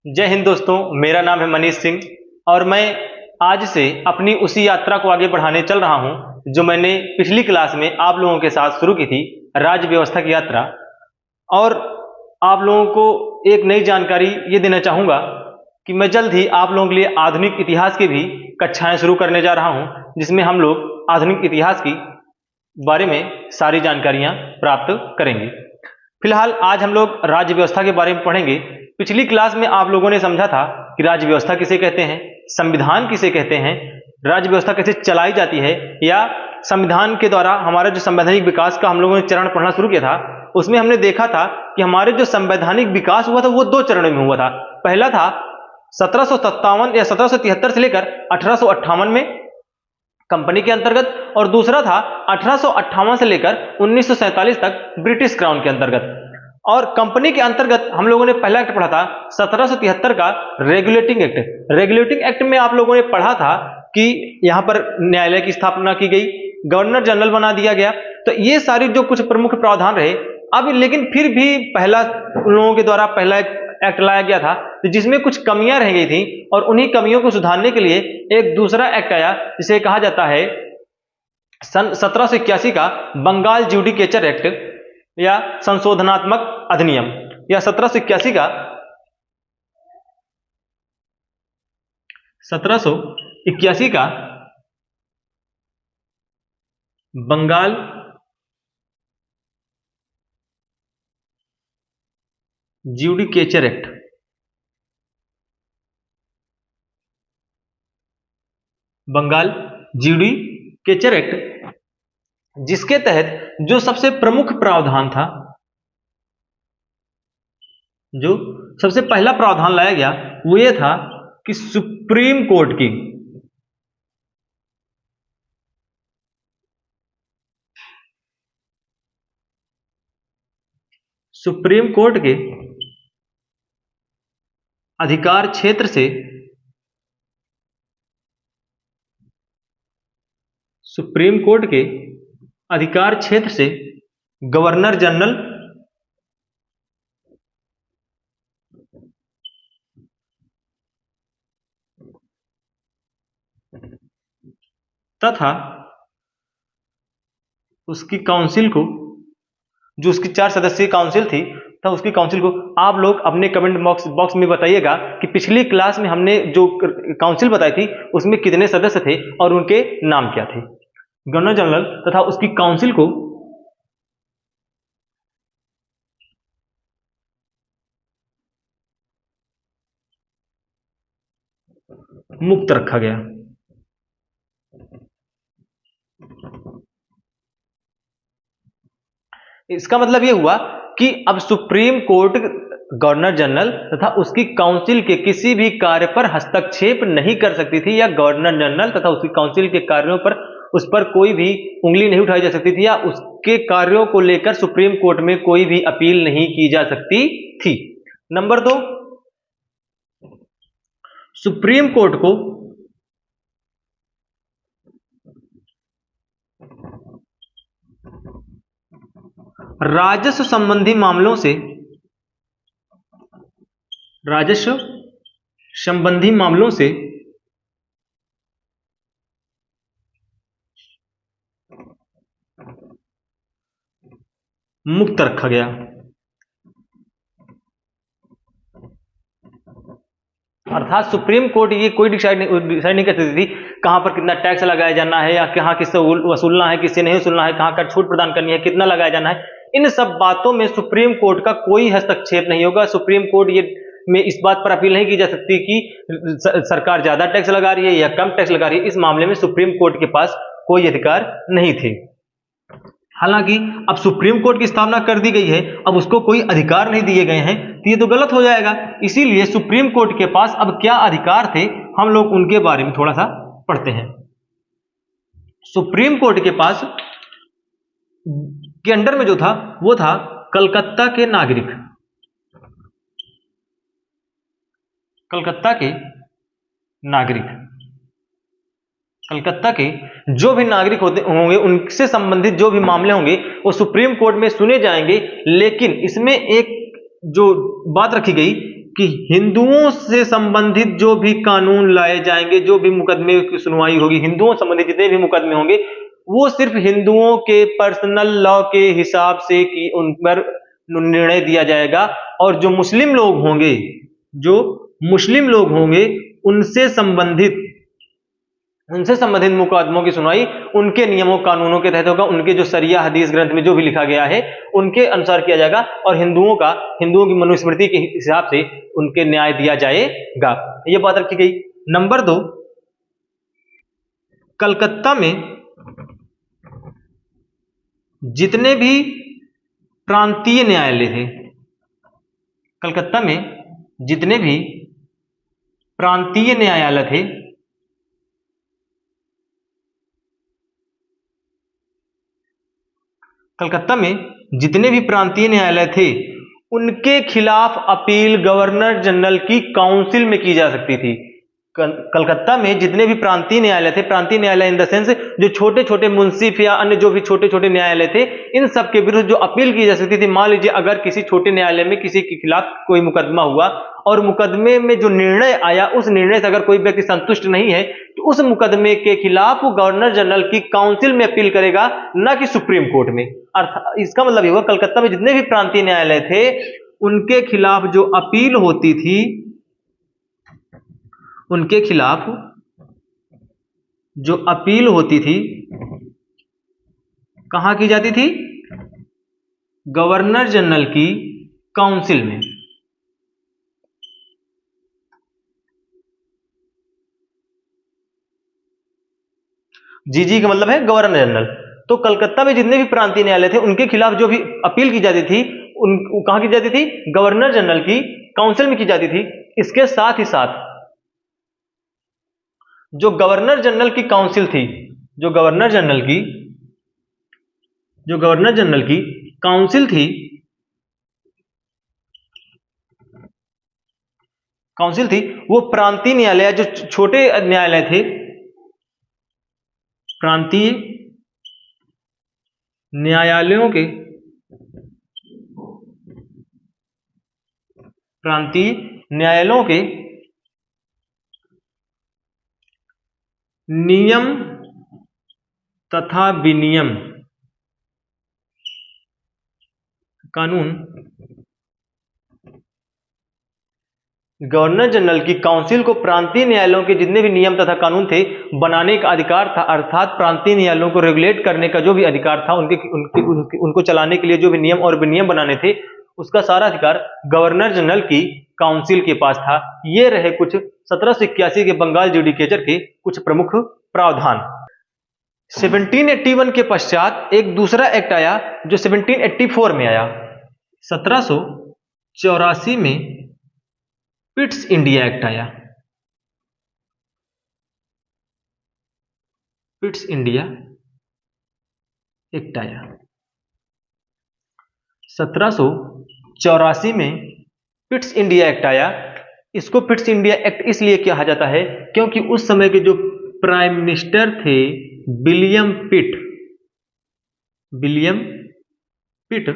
जय हिंद दोस्तों। मेरा नाम है मनीष सिंह और मैं आज से अपनी उसी यात्रा को आगे बढ़ाने चल रहा हूं जो मैंने पिछली क्लास में आप लोगों के साथ शुरू की थी, राज्य व्यवस्था की यात्रा। और आप लोगों को एक नई जानकारी ये देना चाहूँगा कि मैं जल्द ही आप लोगों के लिए आधुनिक इतिहास की भी कक्षाएं शुरू करने जा रहा हूं, जिसमें हम लोग आधुनिक इतिहास की बारे में सारी जानकारियां प्राप्त करेंगे। फिलहाल आज हम लोग राज्य व्यवस्था के बारे में पढ़ेंगे। पिछली क्लास में आप लोगों ने समझा था कि राज्य व्यवस्था किसे कहते हैं, संविधान किसे कहते हैं, राज्य व्यवस्था कैसे चलाई जाती है, या संविधान के द्वारा हमारा जो संवैधानिक विकास का हम लोगों ने चरण पढ़ना शुरू किया था, उसमें हमने देखा था कि हमारे जो संवैधानिक विकास हुआ था वो दो चरणों में हुआ था। पहला था 1757 या 1773 से लेकर 1858 में कंपनी के अंतर्गत, और दूसरा था 1858 से लेकर 1947 तक ब्रिटिश क्राउन के अंतर्गत। और कंपनी के अंतर्गत हम लोगों ने पहला एक्ट पढ़ा था 1773 का रेगुलेटिंग एक्ट। रेगुलेटिंग एक्ट में आप लोगों ने पढ़ा था कि यहां पर न्यायालय की स्थापना की गई, गवर्नर जनरल बना दिया गया। तो ये सारी जो कुछ प्रमुख प्रावधान रहे, अब लेकिन फिर भी पहला उन लोगों के द्वारा पहला एक्ट लाया गया था जिसमें कुछ कमियां रह गई थी, और उन्हीं कमियों को सुधारने के लिए एक दूसरा एक्ट आया जिसे कहा जाता है सन 1781 का बंगाल ज्यूडिकेचर एक्ट या संशोधनात्मक अधिनियम, या 1781 का बंगाल ज्यूडिकेचर एक्ट। बंगाल ज्यूडिकेचर एक्ट, जिसके तहत जो सबसे प्रमुख प्रावधान था, जो सबसे पहला प्रावधान लाया गया वो ये था कि सुप्रीम कोर्ट के अधिकार क्षेत्र से सुप्रीम कोर्ट के अधिकार क्षेत्र से गवर्नर जनरल तथा उसकी काउंसिल को, जो उसकी 4 सदस्यीय काउंसिल थी, तो उसकी काउंसिल को आप लोग अपने कमेंट बॉक्स में बताइएगा कि पिछली क्लास में हमने जो काउंसिल बताई थी उसमें कितने सदस्य थे और उनके नाम क्या थे। गवर्नर जनरल तथा उसकी काउंसिल को मुक्त रखा गया। इसका मतलब यह हुआ कि अब सुप्रीम कोर्ट गवर्नर जनरल तथा उसकी काउंसिल के किसी भी कार्य पर हस्तक्षेप नहीं कर सकती थी, या गवर्नर जनरल तथा उसकी काउंसिल के कार्यों पर उस पर कोई भी उंगली नहीं उठाई जा सकती थी, या उसके कार्यों को लेकर सुप्रीम कोर्ट में कोई भी अपील नहीं की जा सकती थी। नंबर 2, सुप्रीम कोर्ट को राजस्व संबंधी मामलों से मुक्त रखा गया। अर्थात सुप्रीम कोर्ट ये कोई डिसाइड नहीं करती थी कहां पर कितना टैक्स लगाया जाना है, या कहां किससे वसूलना है, किससे नहीं वसूलना है, कहां का छूट प्रदान करनी है, कितना लगाया जाना है। इन सब बातों में सुप्रीम कोर्ट का कोई हस्तक्षेप नहीं होगा। सुप्रीम कोर्ट ये में इस बात पर अपील नहीं की जा सकती कि सरकार ज्यादा टैक्स लगा रही है या कम टैक्स लगा रही है। इस मामले में सुप्रीम कोर्ट के पास कोई अधिकार नहीं थे। हालांकि अब सुप्रीम कोर्ट की स्थापना कर दी गई है, अब उसको कोई अधिकार नहीं दिए गए हैं, तो ये तो गलत हो जाएगा। इसीलिए सुप्रीम कोर्ट के पास अब क्या अधिकार थे, हम लोग उनके बारे में थोड़ा सा पढ़ते हैं। सुप्रीम कोर्ट के पास के अंडर में जो था वो था कलकत्ता के नागरिक। कलकत्ता के जो भी नागरिक होंगे उनसे संबंधित जो भी मामले होंगे वो सुप्रीम कोर्ट में सुने जाएंगे। लेकिन इसमें एक जो बात रखी गई कि हिंदुओं से संबंधित जो भी कानून लाए जाएंगे, जो भी मुकदमे की सुनवाई होगी, हिंदुओं से संबंधित जितने भी मुकदमे होंगे, वो सिर्फ हिंदुओं के पर्सनल लॉ के हिसाब से कि उन पर निर्णय दिया जाएगा। और जो मुस्लिम लोग होंगे, जो मुस्लिम लोग होंगे उनसे संबंधित मुकदमों की सुनवाई उनके नियमों कानूनों के तहत होगा, उनके जो शरिया हदीस ग्रंथ में जो भी लिखा गया है उनके अनुसार किया जाएगा, और हिंदुओं की मनुस्मृति के हिसाब से उनके न्याय दिया जाएगा। यह बात रखी गई। नंबर 2, कलकत्ता में जितने भी प्रांतीय न्यायालय थे, कलकत्ता में जितने भी प्रांतीय न्यायालय थे, कलकत्ता में जितने भी प्रांतीय न्यायालय थे उनके खिलाफ अपील गवर्नर जनरल की काउंसिल में की जा सकती थी। कलकत्ता में जितने भी प्रांतीय न्यायालय थे, प्रांतीय न्यायालय इन द सेंस जो छोटे छोटे मुंसिफ या अन्य जो भी छोटे छोटे न्यायालय थे, इन सब के विरुद्ध जो अपील की जा सकती थी। मान लीजिए अगर किसी छोटे न्यायालय में किसी के खिलाफ कोई मुकदमा हुआ और मुकदमे में जो निर्णय आया उस निर्णय से अगर कोई व्यक्ति संतुष्ट नहीं है तो उस मुकदमे के खिलाफ वो गवर्नर जनरल की काउंसिल में अपील करेगा, ना कि सुप्रीम कोर्ट में। अर्थात इसका मतलब ये हुआ कलकत्ता में जितने भी प्रांतीय न्यायालय थे उनके खिलाफ जो अपील होती थी, उनके खिलाफ जो अपील होती थी कहां की जाती थी? गवर्नर जनरल की काउंसिल में। जीजी का मतलब है गवर्नर जनरल। तो कलकत्ता में जितने भी प्रांतीय न्यायालय थे उनके खिलाफ जो भी अपील की जाती थी उन कहां की जाती थी? गवर्नर जनरल की काउंसिल में की जाती थी। इसके साथ ही साथ जो गवर्नर जनरल की काउंसिल थी, जो गवर्नर जनरल की काउंसिल थी, वो प्रांतीय न्यायालय जो छोटे न्यायालय थे, प्रांतीय न्यायालयों के नियम तथा विनियम कानून गवर्नर जनरल की काउंसिल को प्रांतीय न्यायालयों के जितने भी नियम तथा कानून थे बनाने का अधिकार था। अर्थात प्रांतीय न्यायालयों को रेगुलेट करने का जो भी अधिकार था, उनको चलाने के लिए जो भी नियम और विनियम बनाने थे, उसका सारा अधिकार गवर्नर जनरल की काउंसिल के पास था। ये रहे कुछ 1781 के बंगाल जुडिकेचर के कुछ प्रमुख प्रावधान। 1781 के पश्चात एक दूसरा एक्ट आया जो 1784 में आया। 1784 में पिट्स इंडिया एक्ट आया। पिट्स इंडिया एक्ट आया 1784 में पिट्स इंडिया एक्ट आया। इसको पिट्स इंडिया एक्ट इसलिए कहा जाता है क्योंकि उस समय के जो प्राइम मिनिस्टर थे विलियम पिट,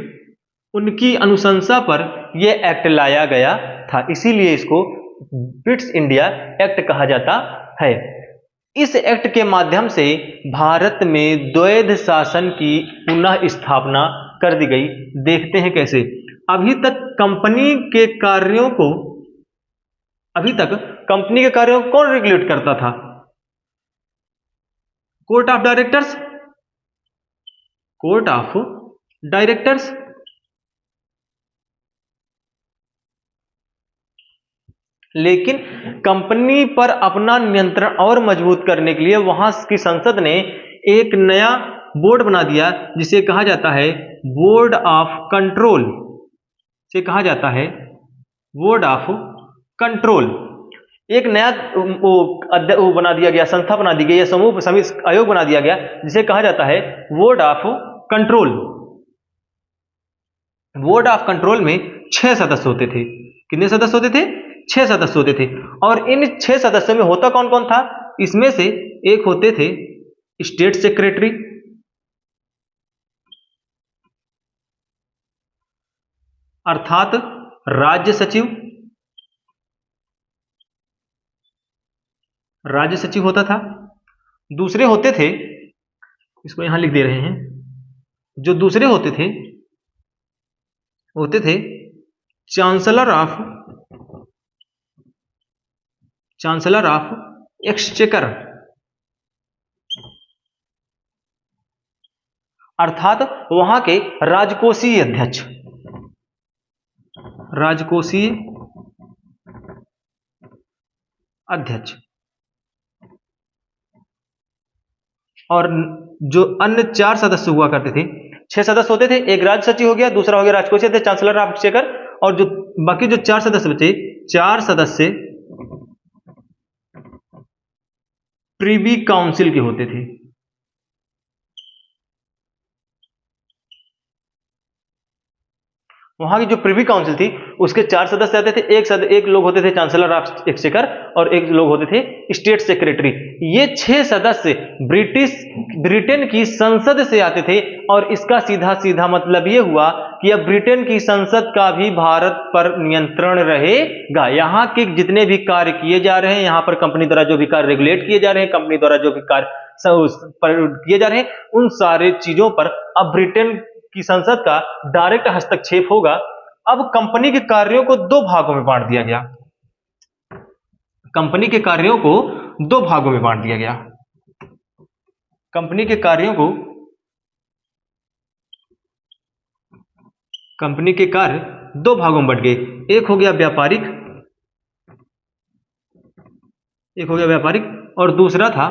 उनकी अनुशंसा पर यह एक्ट लाया गया था, इसीलिए इसको पिट्स इंडिया एक्ट कहा जाता है। इस एक्ट के माध्यम से भारत में द्वैध शासन की पुनः स्थापना कर दी गई। देखते हैं कैसे। अभी तक कंपनी के कार्यों को कौन रेगुलेट करता था? Court of directors. लेकिन कंपनी पर अपना नियंत्रण और मजबूत करने के लिए वहां की संसद ने एक नया बोर्ड बना दिया जिसे कहा जाता है बोर्ड ऑफ कंट्रोल। एक नया वो बना दिया गया, संस्था बना दी गई या समूह समिति आयोग बना दिया गया जिसे कहा जाता है board of control. Board of control में 6 सदस्य होते थे। कितने सदस्य होते थे? 6 सदस्य होते थे। और इन 6 सदस्यों में होता कौन कौन था? इसमें से एक होते थे स्टेट सेक्रेटरी, अर्थात राज्य सचिव, राज्य सचिव होता था। दूसरे होते थे, इसको यहां लिख दे रहे हैं, जो दूसरे होते थे चांसलर ऑफ एक्सचेकर, अर्थात वहां के राजकोषीय अध्यक्ष। और जो अन्य 4 सदस्य हुआ करते थे, 6 सदस्य होते थे, एक राज्य सचिव हो गया, दूसरा हो गया राजकोषीय अध्यक्ष चांसलर ऑफ एक्सचेकर, और जो बाकी जो 4 सदस्य बचे, 4 सदस्य प्रिवी काउंसिल के होते थे। वहां की जो प्रिवी काउंसिल थी उसके 4 सदस्य आते थे, एक लोग होते थे चांसलर ऑफ एक्सचेकर और एक लोग होते थे स्टेट सेक्रेटरी। ये 6 सदस्य ब्रिटेन की संसद से आते थे, और इसका सीधा सीधा मतलब ये हुआ कि अब ब्रिटेन की संसद का भी भारत पर नियंत्रण रहेगा। यहाँ के जितने भी कार्य किए जा रहे हैं, यहाँ पर कंपनी द्वारा जो भी कार्य रेगुलेट किए जा रहे हैं, कंपनी द्वारा जो भी कार्य किए जा रहे हैं, उन सारे चीजों पर अब ब्रिटेन की संसद का डायरेक्ट हस्तक्षेप होगा। अब कंपनी के कार्यों को 2 भागों में बांट दिया गया। कंपनी के कार्यों को 2 भागों में बांट दिया गया। कंपनी के कार्य 2 भागों में बढ़ गए। एक हो गया व्यापारिक और दूसरा था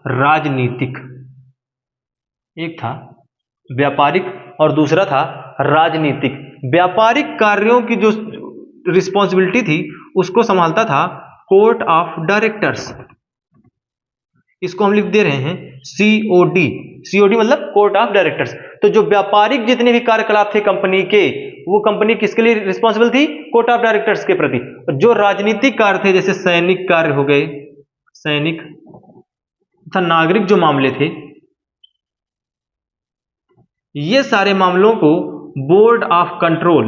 राजनीतिक। एक था व्यापारिक और दूसरा था राजनीतिक। व्यापारिक कार्यों की जो रिस्पॉन्सिबिलिटी थी उसको संभालता था कोर्ट ऑफ डायरेक्टर्स। इसको हम लिख दे रहे हैं COD मतलब कोर्ट ऑफ डायरेक्टर्स। तो जो व्यापारिक जितने भी कार्यकलाप थे कंपनी के, वो कंपनी किसके लिए रिस्पॉन्सिबल थी? कोर्ट ऑफ डायरेक्टर्स के प्रति। जो राजनीतिक कार्य थे, जैसे सैनिक कार्य हो गए, सैनिक तथा नागरिक जो मामले थे, ये सारे मामलों को बोर्ड ऑफ कंट्रोल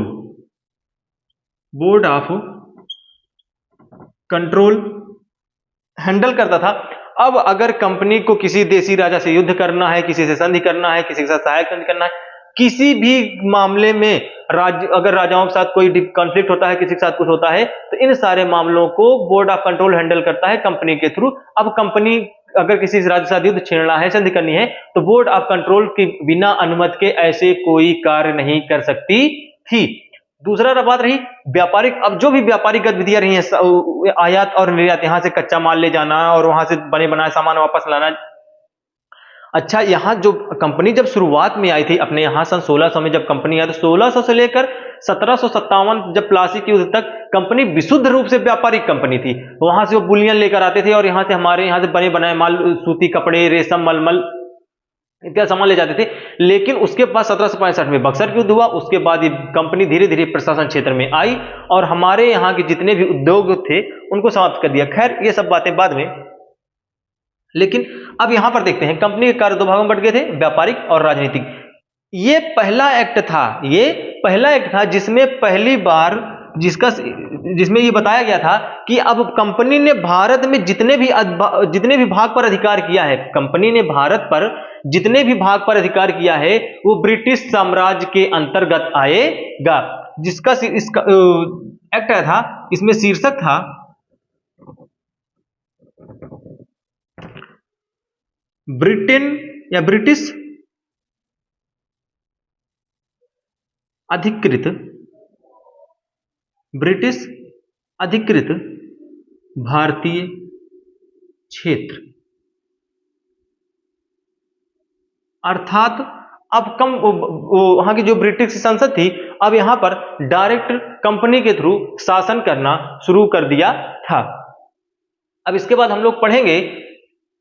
हैंडल करता था। अब अगर कंपनी को किसी देशी राजा से युद्ध करना है, किसी से संधि करना है, किसी के साथ सहायक संधि करना है, किसी भी मामले में अगर राजाओं के साथ कोई कॉन्फ्लिक्ट होता है, किसी के साथ कुछ होता है, तो इन सारे मामलों को बोर्ड ऑफ कंट्रोल हैंडल करता है कंपनी के थ्रू। अब कंपनी अगर किसी राज्य के साथ युद्ध छेड़ना है, संधि करनी है, तो बोर्ड ऑफ कंट्रोल के बिना अनुमति के ऐसे कोई कार्य नहीं कर सकती थी। दूसरा बात रही व्यापारिक। अब जो भी व्यापारिक गतिविधियां रही हैं, आयात और निर्यात, यहां से कच्चा माल ले जाना और वहां से बने बनाए सामान वापस लाना। अच्छा, यहां जो कंपनी जब शुरुआत में आई थी अपने यहां सन 1600 में जब कंपनी आई, तो 1600 से लेकर 1757 जब प्लासी युद्ध तक कंपनी विशुद्ध रूप से व्यापारिक कंपनी थी। वहां से वो बुलियन लेकर आते थे और यहां से हमारे यहां से बने बनाए माल, सूती कपड़े, रेशम, मलमल इत्यादि सामान ले जाते थे। लेकिन उसके बाद 1765 में बक्सर युद्ध हुआ। उसके बाद ये कंपनी धीरे धीरे प्रशासन क्षेत्र में आई और हमारे यहाँ के जितने भी उद्योग थे उनको समाप्त कर दिया। खैर, ये सब बातें बाद में। लेकिन अब यहां पर देखते हैं कंपनी के कार्य 2 भागों में बंट गए थे, व्यापारिक और राजनीतिक। ये पहला एक्ट था जिसमें पहली बार जिसमें ये बताया गया था कि अब कंपनी ने भारत में जितने भी भाग पर अधिकार किया है, कंपनी ने भारत पर जितने भी भाग पर अधिकार किया है वो ब्रिटिश साम्राज्य के अंतर्गत आएगा। जिसका इसका एक्ट आया था, इसमें शीर्षक था ब्रिटेन या ब्रिटिश अधिकृत भारतीय क्षेत्र। अर्थात अब वहां की जो ब्रिटिश संसद थी, अब यहां पर डायरेक्ट कंपनी के थ्रू शासन करना शुरू कर दिया था। अब इसके बाद हम लोग पढ़ेंगे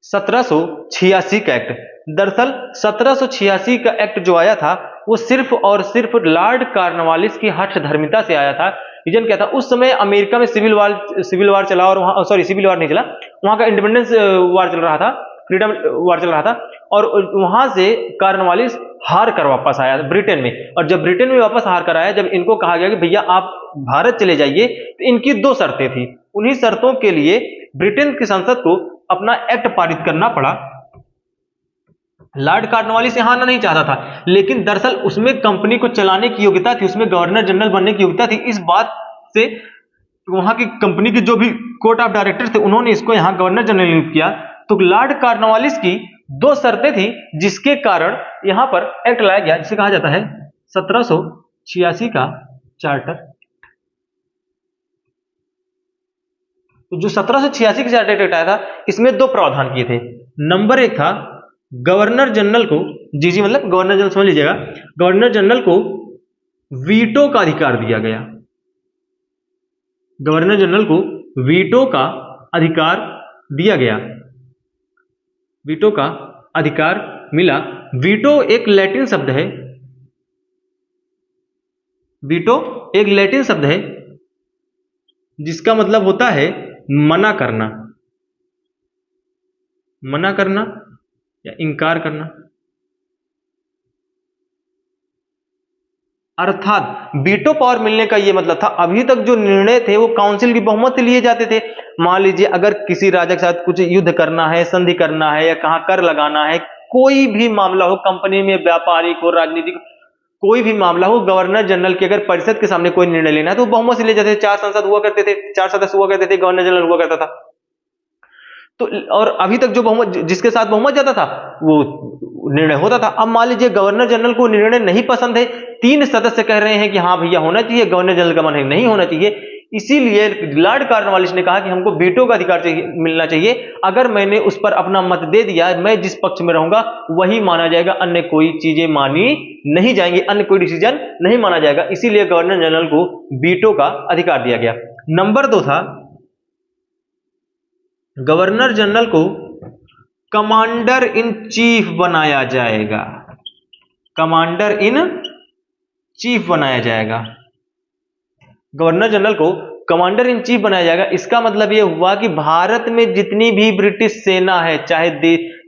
1786 का एक्ट। दरअसल 1786 का एक्ट जो आया था वो सिर्फ और सिर्फ लॉर्ड कॉर्नवालिस की हठधर्मिता से आया था। रीजन क्या था? उस समय अमेरिका में सिविल वार चला और वहां सिविल वार नहीं चला, वहां का इंडिपेंडेंस वार चल रहा था, फ्रीडम वार चल रहा था। और वहां से कॉर्नवालिस हार कर वापस आया ब्रिटेन में। और जब ब्रिटेन में वापस हार कर आया, जब इनको कहा गया कि भैया आप भारत चले जाइए, तो इनकी 2 शर्तें थी। उन्हीं शर्तों के लिए ब्रिटेन की संसद को अपना एक्ट पारित करना पड़ा। लॉर्ड कॉर्नवालिस यहां आना नहीं चाहता था, लेकिन दरअसल उसमें कंपनी को चलाने की योग्यता थी, उसमें गवर्नर जनरल बनने की योग्यता थी। इस बात से वहां की कंपनी के जो भी कोर्ट ऑफ डायरेक्टर थे उन्होंने इसको यहां गवर्नर जनरल नियुक्त किया। तो लॉर्ड कॉर्नवालिस की दो शर्तें थी जिसके कारण यहां पर एक्ट लाया गया, जिसे कहा जाता है 1786 का चार्टर। तो जो 1786 का चार्टर एक्ट आया था, इसमें दो प्रावधान किए थे। नंबर एक था गवर्नर जनरल को, जी मतलब गवर्नर जनरल समझ लीजिएगा, गवर्नर जनरल को वीटो का अधिकार दिया गया। गवर्नर जनरल को वीटो का अधिकार दिया गया, वीटो का अधिकार मिला। वीटो एक लैटिन शब्द है, वीटो एक लैटिन शब्द है जिसका मतलब होता है मना करना, मना करना या इनकार करना। अर्थात वीटो पावर मिलने का यह मतलब था, अभी तक जो निर्णय थे वो काउंसिल की बहुमत से लिए जाते थे। मान लीजिए अगर किसी राजा के साथ कुछ युद्ध करना है, संधि करना है, या कहां कर लगाना है, कोई भी मामला हो, कंपनी में व्यापारिक हो, राजनीतिक, कोई भी मामला हो, गवर्नर जनरल की अगर परिषद के सामने कोई निर्णय लेना है तो वो बहुमत से लिए जाते थे। 4 सांसद हुआ करते थे, 4 सदस्य हुआ करते थे, गवर्नर जनरल हुआ करता था। तो और अभी तक जो बहुमत, जिसके साथ बहुमत जाता था वो निर्णय होता था। अब मान लीजिए गवर्नर जनरल को निर्णय नहीं पसंद है, 3 सदस्य कह रहे हैं कि हाँ भैया होना चाहिए, गवर्नर जनरल का मन है नहीं होना चाहिए, इसीलिए लॉर्ड कॉर्नवालिस ने कहा कि हमको वीटो का अधिकार मिलना चाहिए। अगर मैंने उस पर अपना मत दे दिया, मैं जिस पक्ष में रहूंगा वही माना जाएगा, अन्य कोई चीजें मानी नहीं जाएंगी, अन्य कोई डिसीजन नहीं माना जाएगा। इसीलिए गवर्नर जनरल को वीटो का अधिकार दिया गया। नंबर 2 था गवर्नर जनरल को कमांडर इन चीफ बनाया जाएगा, कमांडर इन चीफ बनाया जाएगा। गवर्नर जनरल को कमांडर इन चीफ बनाया जाएगा। इसका मतलब यह हुआ कि भारत में जितनी भी ब्रिटिश सेना है, चाहे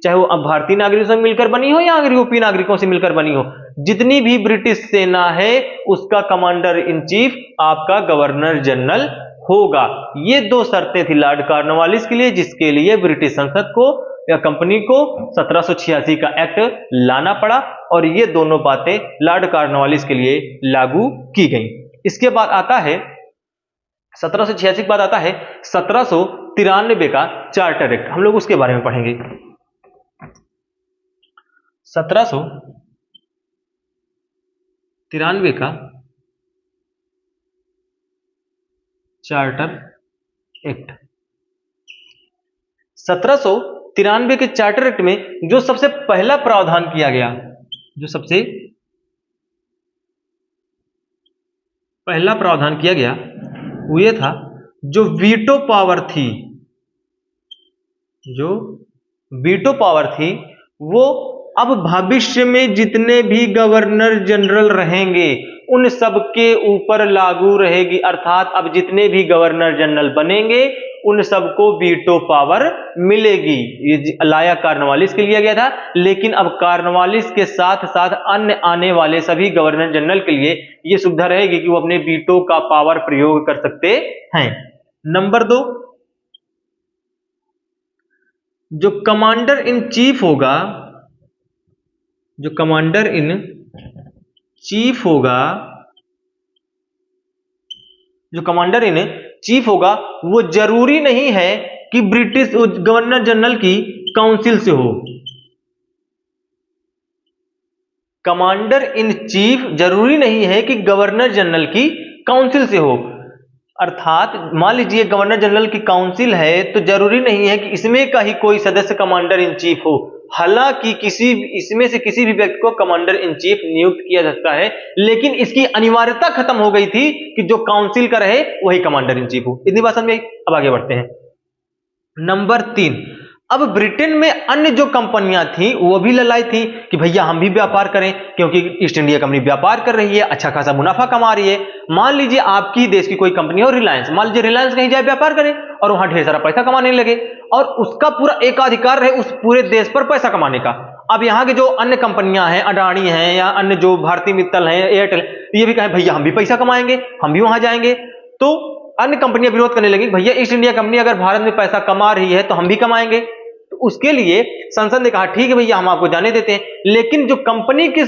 वो भारतीय नागरिकों से मिलकर बनी हो या यूरोपीय नागरिकों से मिलकर बनी हो, जितनी भी ब्रिटिश सेना है उसका कमांडर इन चीफ आपका गवर्नर जनरल होगा। ये 2 शर्तें थी लॉर्ड कॉर्नवालिस के लिए, जिसके लिए ब्रिटिश संसद को या कंपनी को 1786 का एक्ट लाना पड़ा, और ये दोनों बातें लॉर्ड कॉर्नवालिस के लिए लागू की गई। इसके बाद आता है 1786 के बाद आता है 1793 का चार्टर एक्ट। हम लोग उसके बारे में पढ़ेंगे। 1793 का चार्टर एक्ट। 1793 के चार्टर एक्ट में जो सबसे पहला प्रावधान किया गया, जो सबसे पहला प्रावधान किया गया वो ये था, जो वीटो पावर थी, जो वीटो पावर थी वो अब भविष्य में जितने भी गवर्नर जनरल रहेंगे उन सब के ऊपर लागू रहेगी। अर्थात अब जितने भी गवर्नर जनरल बनेंगे उन सबको वीटो पावर मिलेगी। ये लाया कॉर्नवालिस के लिए गया था, लेकिन अब कॉर्नवालिस के साथ साथ अन्य आने वाले सभी गवर्नर जनरल के लिए यह सुविधा रहेगी कि वो अपने वीटो का पावर प्रयोग कर सकते हैं। नंबर 2, जो कमांडर इन चीफ होगा, जो कमांडर इन चीफ होगा, जो कमांडर इन चीफ होगा वो जरूरी नहीं है कि ब्रिटिश गवर्नर जनरल की काउंसिल से हो। कमांडर इन चीफ जरूरी नहीं है कि गवर्नर जनरल की काउंसिल से हो। अर्थात मान लीजिए गवर्नर जनरल की काउंसिल है तो जरूरी नहीं है कि इसमें का ही कोई सदस्य कमांडर इन चीफ हो। हालांकि इसमें से किसी भी व्यक्ति को कमांडर इन चीफ नियुक्त किया जा सकता है, लेकिन इसकी अनिवार्यता खत्म हो गई थी कि जो काउंसिल का रहे वही कमांडर इन चीफ हो। इतनी बात समझ में आई। अब आगे बढ़ते हैं। नंबर 3, अब ब्रिटेन में अन्य जो कंपनियां थी वो भी ललाई थी कि भैया हम भी व्यापार करें, क्योंकि ईस्ट इंडिया कंपनी व्यापार कर रही है, अच्छा खासा मुनाफा कमा रही है। मान लीजिए आपकी देश की कोई कंपनी हो, रिलायंस, मान लीजिए रिलायंस कहीं जाए व्यापार करे और वहां ढेर सारा पैसा कमाने लगे और उसका पूरा एकाधिकार रहे उस पूरे देश पर पैसा कमाने का। अब यहाँ के जो अन्य कंपनियां हैं, अडानी हैं या अन्य जो भारतीय मित्तल हैं, एयरटेल, ये भी कहें भैया हम भी पैसा कमाएंगे, हम भी वहां जाएंगे, तो अन्य कंपनियां विरोध करने लगी, भैया ईस्ट इंडिया कंपनी अगर भारत में पैसा कमा रही है तो हम भी कमाएंगे। तो उसके लिए संसद ने कहा ठीक है भैया हम आपको जाने देते हैं, लेकिन जो कंपनी के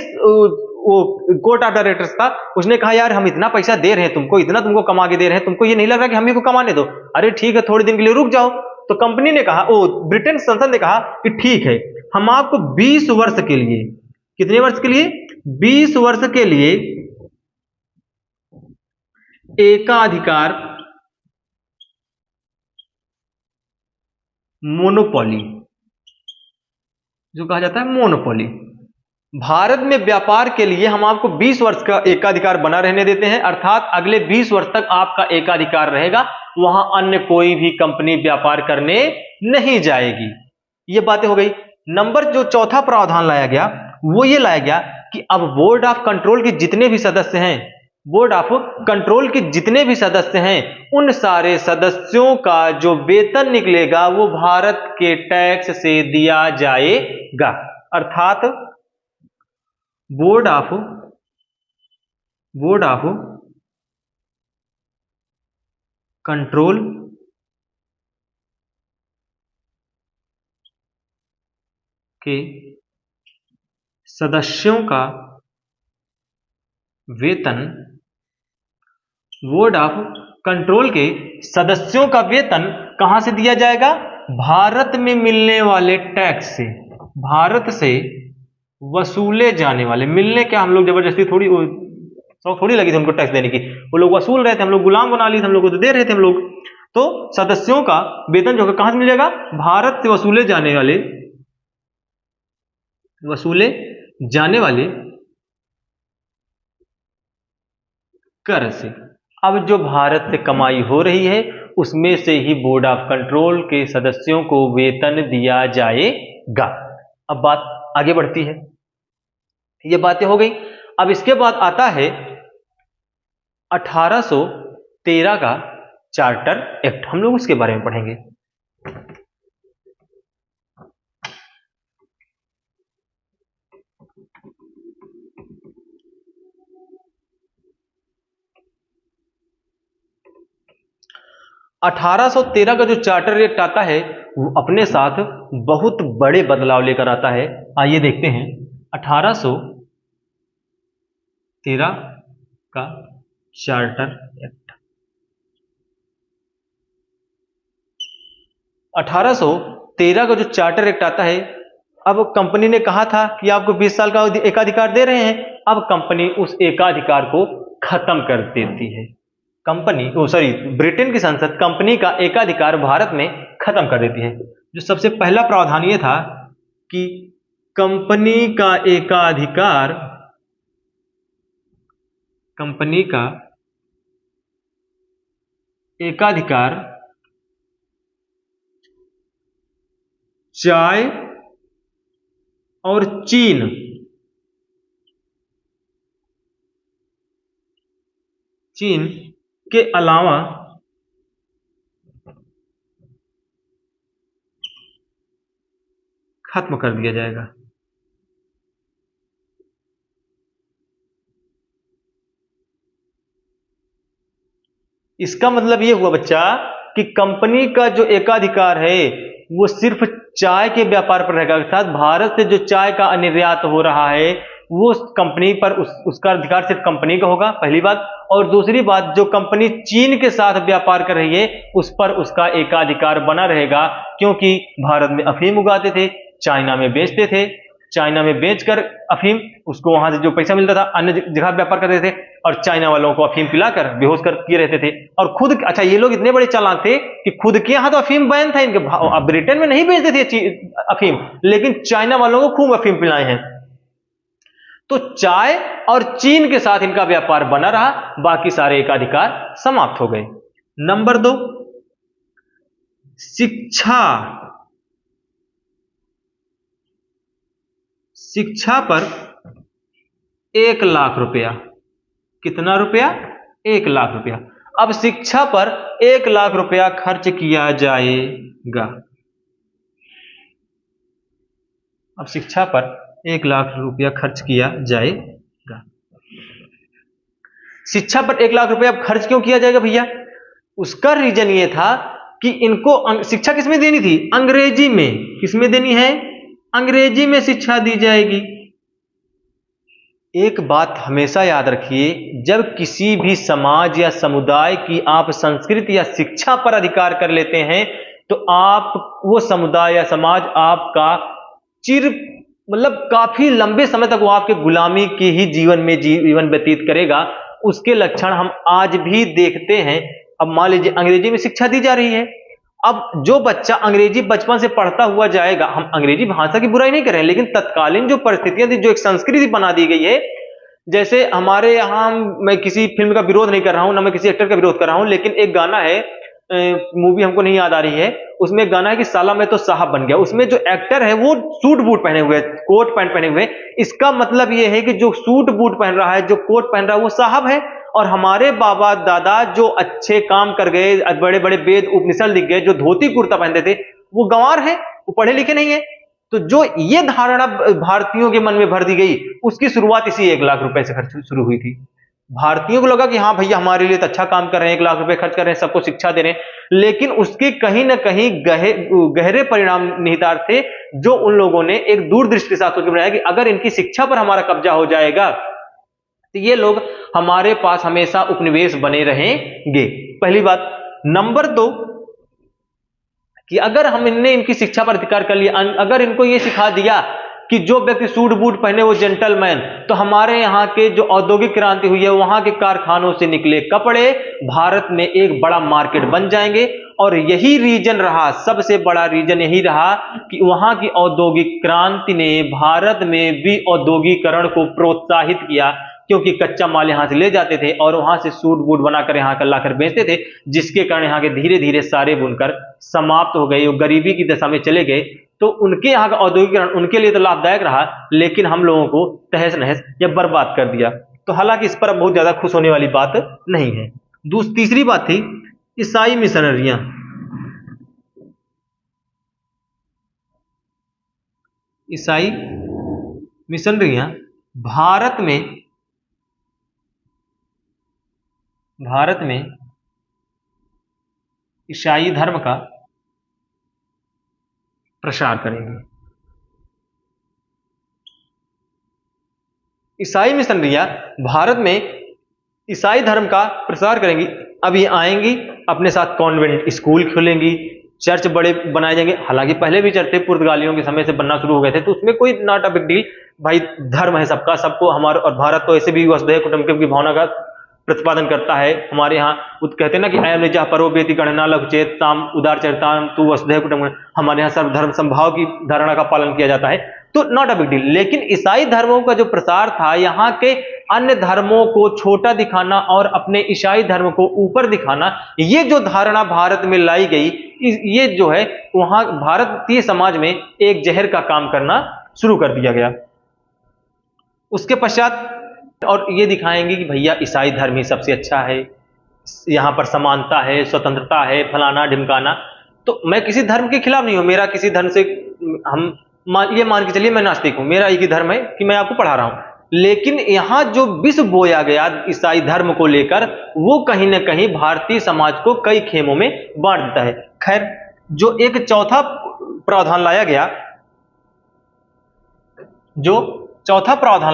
वो कोर्ट ऑफ डायरेक्टर्स था उसने कहा यार हम इतना पैसा दे रहे हैं तुमको, इतना तुमको कमा के दे रहे हैं, तुमको ये नहीं लग रहा कि हम ही को कमाने दो? अरे ठीक है थोड़े दिन के लिए रुक जाओ। तो कंपनी ने कहा, ब्रिटेन संसद ने कहा कि ठीक है हम आपको 20 वर्ष के लिए, कितने वर्ष के लिए? 20 वर्ष के लिए एकाधिकार मोनोपोली, जो कहा जाता है मोनोपोली, भारत में व्यापार के लिए हम आपको 20 वर्ष का एकाधिकार बना रहने देते हैं, अर्थात अगले 20 वर्ष तक आपका एकाधिकार रहेगा, वहां अन्य कोई भी कंपनी व्यापार करने नहीं जाएगी। ये बातें हो गई। नंबर जो चौथा प्रावधान लाया गया वो ये लाया गया कि अब बोर्ड ऑफ कंट्रोल के जितने भी सदस्य हैं, बोर्ड ऑफ कंट्रोल के जितने भी सदस्य हैं, उन सारे सदस्यों का जो वेतन निकलेगा वो भारत के टैक्स से दिया जाएगा। अर्थात बोर्ड ऑफ कंट्रोल के सदस्यों का वेतन, बोर्ड ऑफ कंट्रोल के सदस्यों का वेतन कहां से दिया जाएगा? भारत में मिलने वाले टैक्स से, भारत से वसूले जाने वाले, मिलने क्या, हम लोग जबरदस्ती थोड़ी, शौक थोड़ी लगी थी उनको टैक्स देने की, वो लोग वसूल रहे थे, हम लोग गुलाम बना लिए थे, हम लोग को तो दे रहे थे हम लोग। तो सदस्यों का वेतन जो कहां से मिल जाएगा? भारत से वसूले जाने वाले कर से। अब जो भारत से कमाई हो रही है उसमें से ही बोर्ड ऑफ कंट्रोल के सदस्यों को वेतन दिया जाएगा। अब बात आगे बढ़ती है, ये बातें हो गई। अब इसके बाद आता है 1813 का चार्टर एक्ट, हम लोग उसके बारे में पढ़ेंगे। अठारह सौ तेरह का जो चार्टर एक्ट आता है वो अपने साथ बहुत बड़े बदलाव लेकर आता है। आइए देखते हैं 1813 का चार्टर एक्ट। 1813 का जो चार्टर एक्ट आता है, अब कंपनी ने कहा था कि आपको 20 साल का एकाधिकार दे रहे हैं, अब कंपनी उस एकाधिकार को खत्म कर देती है। ब्रिटेन की संसद कंपनी का एकाधिकार भारत में खत्म कर देती है। जो सबसे पहला प्रावधान ये था कि कंपनी का एकाधिकार चाय और चीन के अलावा खत्म कर दिया जाएगा। इसका मतलब यह हुआ बच्चा कि कंपनी का जो एकाधिकार है वो सिर्फ चाय के व्यापार पर रहेगा, अर्थात भारत से जो चाय का निर्यात हो रहा है वो कंपनी पर उसका अधिकार सिर्फ कंपनी का होगा, पहली बात। और दूसरी बात, जो कंपनी चीन के साथ व्यापार कर रही है उस पर उसका एकाधिकार बना रहेगा, क्योंकि भारत में अफीम उगाते थे, चाइना में बेचते थे, चाइना में बेचकर अफीम उसको वहां से जो पैसा मिलता था अन्य जगह व्यापार करते थे, और चाइना वालों को अफीम पिलाकर बेहोश कर किए रहते थे। और खुद, अच्छा ये लोग इतने बड़े चालाक थे कि खुद के यहां तो अफीम बैन था इनके, ब्रिटेन में नहीं बेचते थे अफीम, लेकिन चाइना वालों को खूब अफीम पिलाए हैं। तो चाय और चीन के साथ इनका व्यापार बना रहा, बाकी सारे एकाधिकार समाप्त हो गए। नंबर 2, शिक्षा पर 1 लाख रुपया। कितना रुपया? 1 लाख रुपया। अब शिक्षा पर 1 लाख रुपया खर्च किया जाएगा। अब शिक्षा पर 1 लाख रुपया खर्च किया जाएगा। शिक्षा पर 1 लाख रुपया खर्च क्यों किया जाएगा भैया? उसका रीजन ये था कि इनको शिक्षा किसमें देनी थी? अंग्रेजी में। किसमें देनी है? अंग्रेजी में शिक्षा दी जाएगी। एक बात हमेशा याद रखिए, जब किसी भी समाज या समुदाय की आप संस्कृति या शिक्षा पर अधिकार कर लेते हैं तो आप वो समुदाय या समाज आपका चिर मतलब काफी लंबे समय तक वो आपके गुलामी के ही जीवन व्यतीत करेगा। उसके लक्षण हम आज भी देखते हैं। अब मान लीजिए अंग्रेजी में शिक्षा दी जा रही है, अब जो बच्चा अंग्रेजी बचपन से पढ़ता हुआ जाएगा, हम अंग्रेजी भाषा की बुराई नहीं कर रहे हैं, लेकिन तत्कालीन जो परिस्थितियां थी, जो एक संस्कृति बना दी गई है, जैसे हमारे यहां, मैं किसी फिल्म का विरोध नहीं कर रहा हूं, ना मैं किसी एक्टर का विरोध कर रहा हूं, लेकिन एक गाना है, मूवी हमको नहीं याद आ रही है, उसमें एक गाना है कि साला मैं तो साहब बन गया। उसमें जो एक्टर है वो सूट बूट पहने हुए, कोट पैंट पहने हुए। इसका मतलब ये है कि जो सूट बूट पहन रहा है, जो कोट पहन रहा है, वो साहब है। और हमारे बाबा दादा जो अच्छे काम कर गए, बड़े बड़े वेद उपनिषद लिख गए, जो धोती कुर्ता पहनते थे, वो गंवार है, वो पढ़े लिखे नहीं है। तो जो ये धारणा भारतीयों के मन में भर दी गई, उसकी शुरुआत इसी 1 लाख रुपए से खर्च शुरू हुई थी। भारतीयों को लगा कि हाँ भैया हमारे लिए तो अच्छा काम कर रहे हैं, 1 लाख रुपए खर्च कर रहे हैं, सबको शिक्षा दे रहे हैं, लेकिन उसके कहीं ना कहीं गहरे परिणाम निहितार्थ थे, जो उन लोगों ने एक दूरदृष्टि के साथ सोच के बनाया कि अगर इनकी शिक्षा पर हमारा कब्जा हो जाएगा तो ये लोग हमारे पास हमेशा उपनिवेश बने रहेंगे। पहली बात। नंबर 2 कि अगर हम इनकी शिक्षा पर अधिकार कर लिया, अगर इनको ये सिखा दिया कि जो व्यक्ति सूट बूट पहने वो जेंटलमैन, तो हमारे यहाँ के जो औद्योगिक क्रांति हुई है, वहां के कारखानों से निकले कपड़े भारत में एक बड़ा मार्केट बन जाएंगे। और यही रीजन रहा, सबसे बड़ा रीजन यही रहा कि वहां की औद्योगिक क्रांति ने भारत में भी औद्योगिकरण को प्रोत्साहित किया, क्योंकि कच्चा माल यहां से ले जाते थे और वहां से सूट बूट बनाकर यहां कर लाकर बेचते थे, जिसके कारण यहाँ के धीरे धीरे सारे बुनकर समाप्त हो गए, वो गरीबी की दशा में चले गए। तो उनके यहाँ का औद्योगिकरण उनके लिए तो लाभदायक रहा, लेकिन हम लोगों को तहस नहस या बर्बाद कर दिया। तो हालांकि इस पर बहुत ज्यादा खुश होने वाली बात नहीं है। तीसरी बात थी ईसाई मिशनरियां। ईसाई मिशनरियां भारत में ईसाई धर्म का प्रसार करेंगे। ईसाई मिशनरियां भारत में ईसाई धर्म का प्रसार करेंगी। अब ये आएंगी, अपने साथ कॉन्वेंट स्कूल खोलेंगी, चर्च बड़े बनाए जाएंगे। हालांकि पहले भी चर्च थे, पुर्तगालियों के समय से बनना शुरू हो गए थे, तो उसमें कोई नॉट अ बिग डील। भाई धर्म है सबका, सबको हमारा, और भारत तो ऐसे भी वसुधैव कुटुंबकम की भावना का प्रतिपादन करता है। हमारे यहाँ कहते हैं ना कि अयम निजा परो बेति गणना लघुचेत ताम उदार चरिताम तू वसुधैव कुटुंबकम। हमारे यहाँ सर्वधर्म संभाव की धारणा का पालन किया जाता है, तो नॉट अ बिग डील। लेकिन ईसाई धर्मों का जो प्रसार था, यहाँ के अन्य धर्मों को छोटा दिखाना और अपने ईसाई धर्म को ऊपर दिखाना, ये जो धारणा भारत में लाई गई, ये जो है वहां भारतीय समाज में एक जहर का काम करना शुरू कर दिया गया। उसके पश्चात और ये दिखाएंगे कि भैया ईसाई धर्म ही सबसे अच्छा है, यहाँ पर समानता है, स्वतंत्रता है, फलाना ढिमकाना। तो मैं किसी धर्म के खिलाफ नहीं हूं, मेरा किसी धर्म से, हम ये मान के चलिए मैं नास्तिक हूं, मेरा एक ही धर्म है कि मैं आपको पढ़ा रहा हूं, लेकिन यहां जो विष बोया गया ईसाई धर्म को लेकर, वो कहीं ना कहीं भारतीय समाज को कई खेमों में बांट देता है। खैर, जो एक चौथा प्रावधान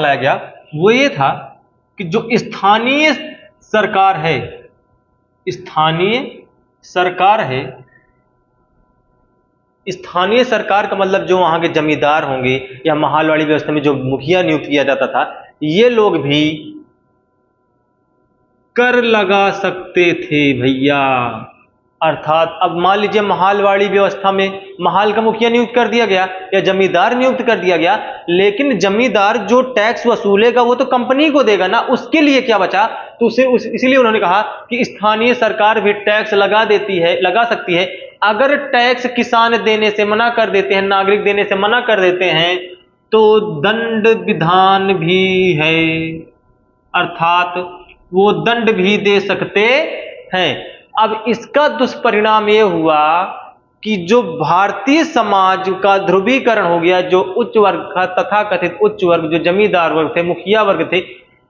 लाया गया, वो ये था कि जो स्थानीय सरकार है, स्थानीय सरकार का मतलब जो वहां के जमींदार होंगे या महालवाड़ी व्यवस्था में जो मुखिया नियुक्त किया जाता था, ये लोग भी कर लगा सकते थे भैया। अर्थात अब मान लीजिए महालवाड़ी व्यवस्था में महाल का मुखिया नियुक्त कर दिया गया या जमींदार नियुक्त कर दिया गया, लेकिन जमींदार जो टैक्स वसूलेगा वो तो कंपनी को देगा ना, उसके लिए क्या बचा? तो इसीलिए उन्होंने कहा कि स्थानीय सरकार भी टैक्स लगा सकती है। अगर टैक्स किसान देने से मना कर देते हैं, नागरिक देने से मना कर देते हैं, तो दंड विधान भी है, अर्थात वो दंड भी दे सकते हैं। अब इसका दुष्परिणाम यह हुआ कि जो भारतीय समाज का ध्रुवीकरण हो गया, जो उच्च वर्ग का, तथाकथित उच्च वर्ग, जो जमींदार वर्ग थे, मुखिया वर्ग थे,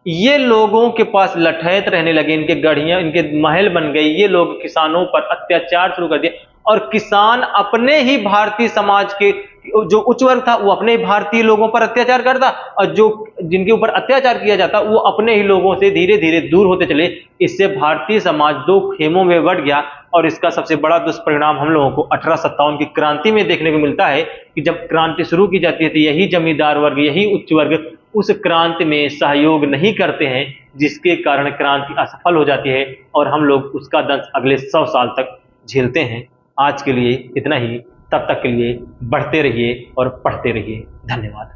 ये लोगों के पास लठैत रहने लगे, इनके गढ़ियां, इनके महल बन गई। ये लोग किसानों पर अत्याचार शुरू कर दिए और किसान अपने ही भारतीय समाज के जो उच्च वर्ग था वो अपने भारतीय लोगों पर अत्याचार करता, और जो जिनके ऊपर अत्याचार किया जाता वो अपने ही लोगों से धीरे धीरे दूर होते चले। इससे भारतीय समाज दो खेमों में बंट गया और इसका सबसे बड़ा दुष्परिणाम हम लोगों को 1857 की क्रांति में देखने को मिलता है कि जब क्रांति शुरू की जाती है तो यही जमींदार वर्ग, यही उच्च वर्ग उस क्रांति में सहयोग नहीं करते हैं, जिसके कारण क्रांति असफल हो जाती है और हम लोग उसका दंश अगले 100 साल तक झेलते हैं। आज के लिए इतना ही। तब तक के लिए बढ़ते रहिए और पढ़ते रहिए। धन्यवाद।